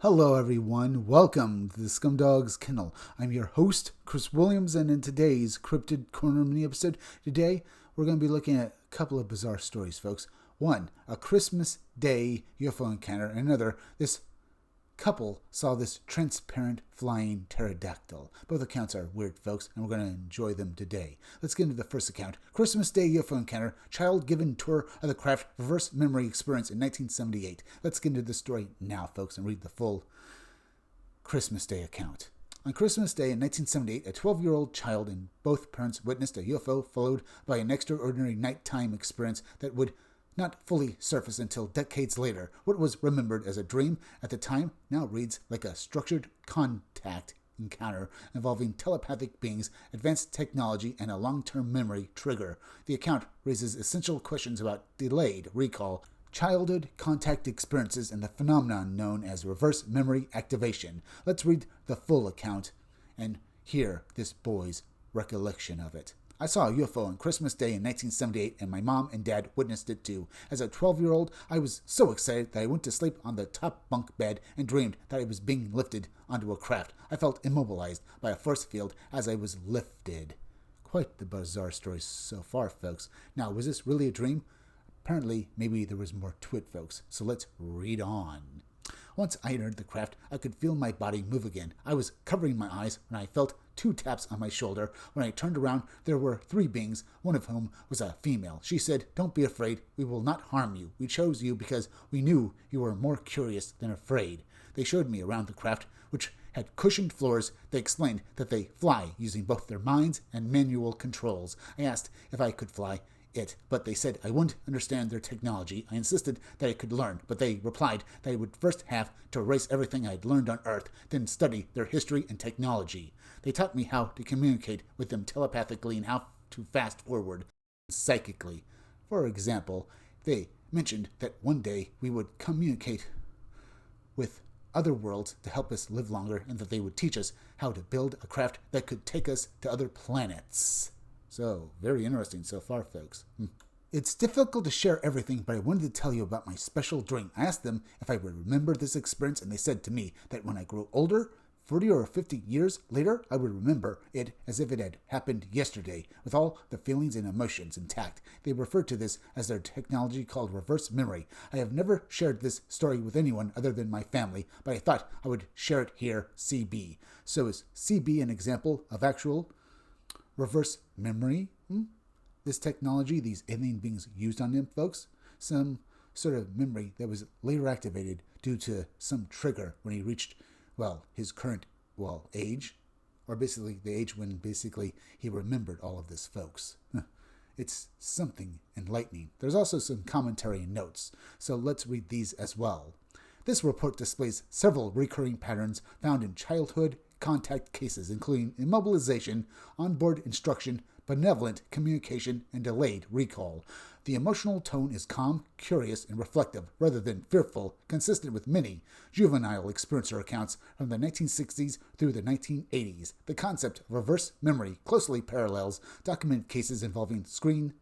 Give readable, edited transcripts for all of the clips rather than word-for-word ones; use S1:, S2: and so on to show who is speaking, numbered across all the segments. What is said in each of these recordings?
S1: Hello, everyone. Welcome to the Scumdog's Kennel. I'm your host, Chris Williams, and in today's Cryptid Corner mini episode, today we're going to be looking at a couple of bizarre stories, folks. One, a Christmas Day UFO encounter, and another, this couple saw this transparent flying pterodactyl. Both accounts are weird, folks, and we're going to enjoy them today. Let's get into the first account. Christmas Day UFO encounter, child given tour of the craft, reverse memory experience in 1978. Let's get into the story now, folks, and read the full Christmas Day account. On Christmas Day in 1978, a 12-year-old child and both parents witnessed a UFO followed by an extraordinary nighttime experience that would not fully surface until decades later. What was remembered as a dream at the time now reads like a structured contact encounter involving telepathic beings, advanced technology, and a long-term memory trigger. The account raises essential questions about delayed recall, childhood contact experiences, and the phenomenon known as reverse memory activation. Let's read the full account and hear this boy's recollection of it. I saw a UFO on Christmas Day in 1978, and my mom and dad witnessed it too. As a 12-year-old, I was so excited that I went to sleep on the top bunk bed and dreamed that I was being lifted onto a craft. I felt immobilized by a force field as I was lifted. Quite the bizarre story so far, folks. Now, was this really a dream? Apparently, maybe there was more to it, folks. So let's read on. Once I entered the craft, I could feel my body move again. I was covering my eyes when I felt 2 taps on my shoulder. When I turned around, there were 3 beings, one of whom was a female. She said, "Don't be afraid. We will not harm you. We chose you because we knew you were more curious than afraid." They showed me around the craft, which had cushioned floors. They explained that they fly using both their minds and manual controls. I asked if I could fly it, but they said I wouldn't understand their technology. I insisted that I could learn, but they replied that I would first have to erase everything I had learned on Earth, then study their history and technology. They taught me how to communicate with them telepathically and how to fast forward psychically. For example, they mentioned that one day we would communicate with other worlds to help us live longer, and that they would teach us how to build a craft that could take us to other planets. So, very interesting so far, folks. It's difficult to share everything, but I wanted to tell you about my special dream. I asked them if I would remember this experience, and they said to me that when I grew older, 40 or 50 years later, I would remember it as if it had happened yesterday, with all the feelings and emotions intact. They refer to this as their technology called reverse memory. I have never shared this story with anyone other than my family, but I thought I would share it here, CB. So is CB an example of actual reverse memory? This technology these alien beings used on them, folks? Some sort of memory that was later activated due to some trigger when he reached, his current, age. Or basically the age when he remembered all of this, folks. It's something enlightening. There's also some commentary and notes, so let's read these as well. This report displays several recurring patterns found in childhood contact cases, including immobilization, onboard instruction, benevolent communication, and delayed recall. The emotional tone is calm, curious, and reflective, rather than fearful, consistent with many juvenile experiencer accounts from the 1960s through the 1980s. The concept of reverse memory closely parallels documented cases involving screen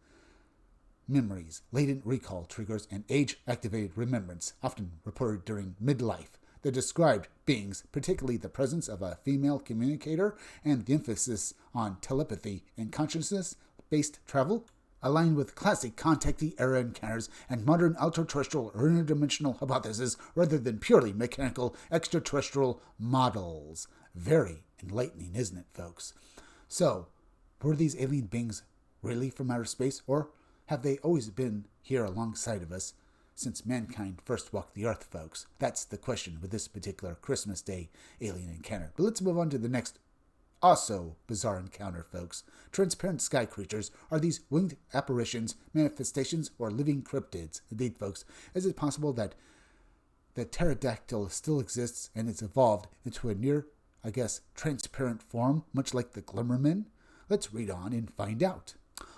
S1: memories, latent recall triggers, and age-activated remembrance, often reported during midlife. The described beings, particularly the presence of a female communicator and the emphasis on telepathy and consciousness-based travel, align with classic contactee-era encounters and modern ultra-terrestrial or interdimensional hypotheses rather than purely mechanical extraterrestrial models. Very enlightening, isn't it, folks? So, were these alien beings really from outer space, or have they always been here alongside of us since mankind first walked the earth, folks? That's the question with this particular Christmas Day alien encounter. But let's move on to the next also bizarre encounter, folks. Transparent sky creatures. Are these winged apparitions, manifestations, or living cryptids? Indeed, folks. Is it possible that the pterodactyl still exists and it's evolved into a near, transparent form, much like the Glimmerman? Let's read on and find out.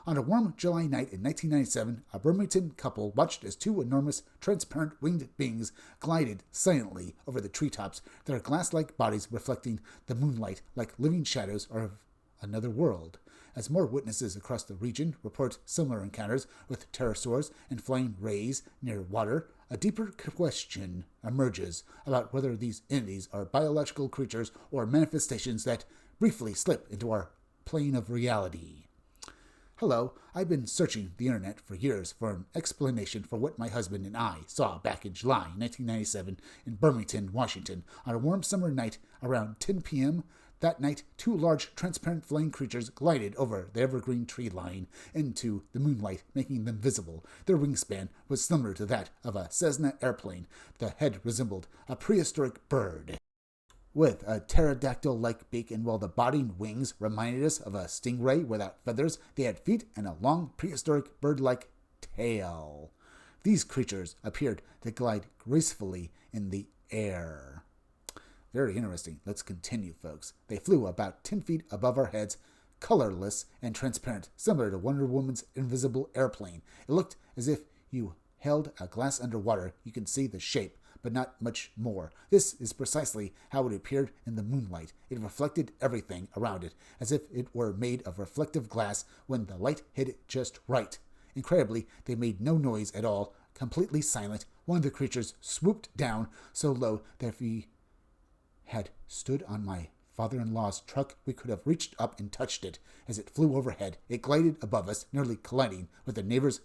S1: On a warm July night in 1997, a Birmingham couple watched as 2 enormous, transparent winged beings glided silently over the treetops, their glass-like bodies reflecting the moonlight like living shadows of another world. As more witnesses across the region report similar encounters with pterosaurs and flying rays near water, a deeper question emerges about whether these entities are biological creatures or manifestations that briefly slip into our plane of reality. Hello, I've been searching the internet for years for an explanation for what my husband and I saw back in July 1997 in Burlington, Washington, on a warm summer night around 10 p.m. That night, two large, transparent flying creatures glided over the evergreen tree line into the moonlight, making them visible. Their wingspan was similar to that of a Cessna airplane. The head resembled a prehistoric bird, with a pterodactyl-like beak, and while the body and wings reminded us of a stingray without feathers, they had feet and a long, prehistoric bird-like tail. These creatures appeared to glide gracefully in the air. Very interesting. Let's continue, folks. They flew about 10 feet above our heads, colorless and transparent, similar to Wonder Woman's invisible airplane. It looked as if you held a glass underwater. You can see the shape, but not much more. This is precisely how it appeared in the moonlight. It reflected everything around it, as if it were made of reflective glass when the light hit it just right. Incredibly, they made no noise at all, completely silent. One of the creatures swooped down so low that if we had stood on my father-in-law's truck, we could have reached up and touched it. As it flew overhead, it glided above us, nearly colliding with the neighbor's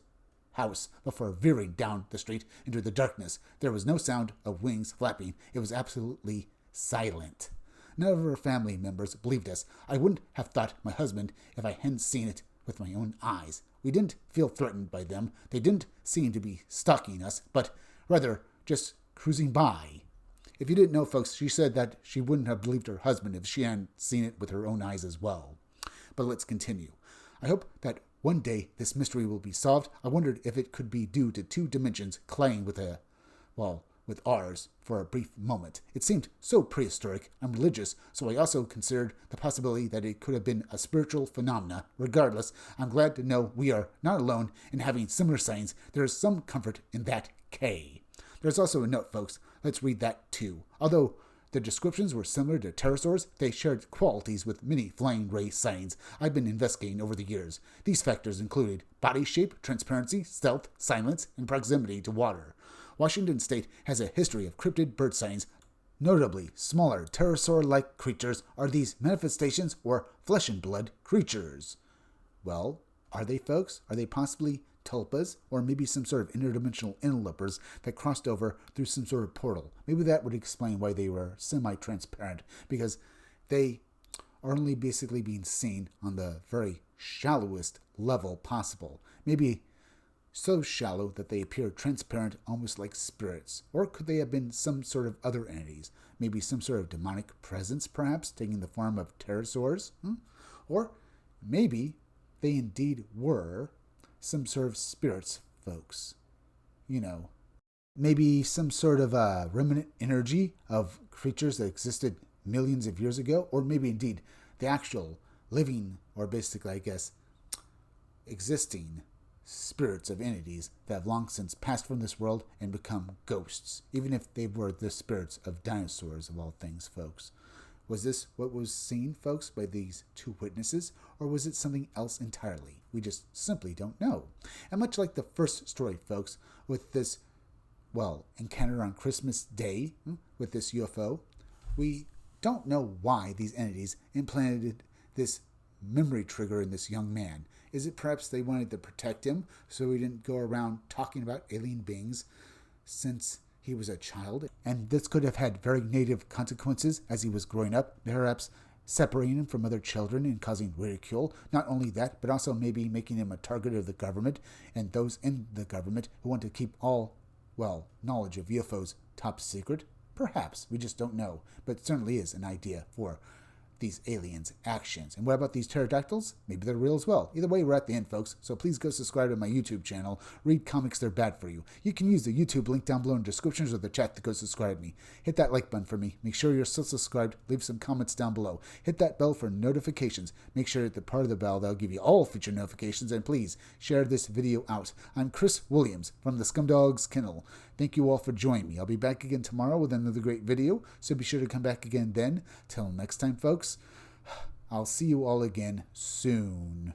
S1: house before veering down the street into the darkness. There was no sound of wings flapping. It was absolutely silent. None of our family members believed us. I wouldn't have thought my husband if I hadn't seen it with my own eyes. We didn't feel threatened by them. They didn't seem to be stalking us, but rather just cruising by. If you didn't know, folks, she said that she wouldn't have believed her husband if she hadn't seen it with her own eyes as well. But let's continue. I hope that one day this mystery will be solved. I wondered if it could be due to two dimensions colliding with ours for a brief moment. It seemed so prehistoric. I'm religious, so I also considered the possibility that it could have been a spiritual phenomena. Regardless, I'm glad to know we are not alone in having similar signs. There is some comfort in that K. There's also a note, folks. Let's read that too. Although the descriptions were similar to pterosaurs, they shared qualities with many flying ray signs I've been investigating over the years. These factors included body shape, transparency, stealth, silence, and proximity to water. Washington State has a history of cryptid bird signs. Notably, smaller pterosaur-like creatures are these manifestations or flesh and blood creatures. Well, are they, folks? Are they possibly tulpas, or maybe some sort of interdimensional interlopers that crossed over through some sort of portal? Maybe that would explain why they were semi-transparent, because they are only basically being seen on the very shallowest level possible. Maybe so shallow that they appear transparent, almost like spirits. Or could they have been some sort of other entities? Maybe some sort of demonic presence, perhaps, taking the form of pterosaurs? Or maybe they indeed were some sort of spirits, folks. You know, maybe some sort of remnant energy of creatures that existed millions of years ago, or maybe indeed the actual living, or basically, I guess, existing spirits of entities that have long since passed from this world and become ghosts, even if they were the spirits of dinosaurs of all things, folks. Was this what was seen, folks, by these two witnesses, or was it something else entirely? We just simply don't know. And much like the first story, folks, with this, encounter on Christmas Day with this UFO, we don't know why these entities implanted this memory trigger in this young man. Is it perhaps they wanted to protect him so he didn't go around talking about alien beings since he was a child? And this could have had very negative consequences as he was growing up, perhaps separating him from other children and causing ridicule. Not only that, but also maybe making him a target of the government and those in the government who want to keep all, knowledge of UFOs top secret. Perhaps. We just don't know. But it certainly is an idea for these aliens' actions. And what about these pterodactyls? Maybe they're real as well. Either way, we're at the end, folks. So please go subscribe to my YouTube channel. Read comics, they're bad for you. You can use the YouTube link down below in the descriptions or the chat to go subscribe me. Hit that like button for me. Make sure you're still subscribed. Leave some comments down below. Hit that bell for notifications. Make sure at the part of the bell that'll give you all future notifications. And please share this video out. I'm Chris Williams from the Scumdogs Kennel. Thank you all for joining me. I'll be back again tomorrow with another great video, so be sure to come back again then. Till next time, folks, I'll see you all again soon.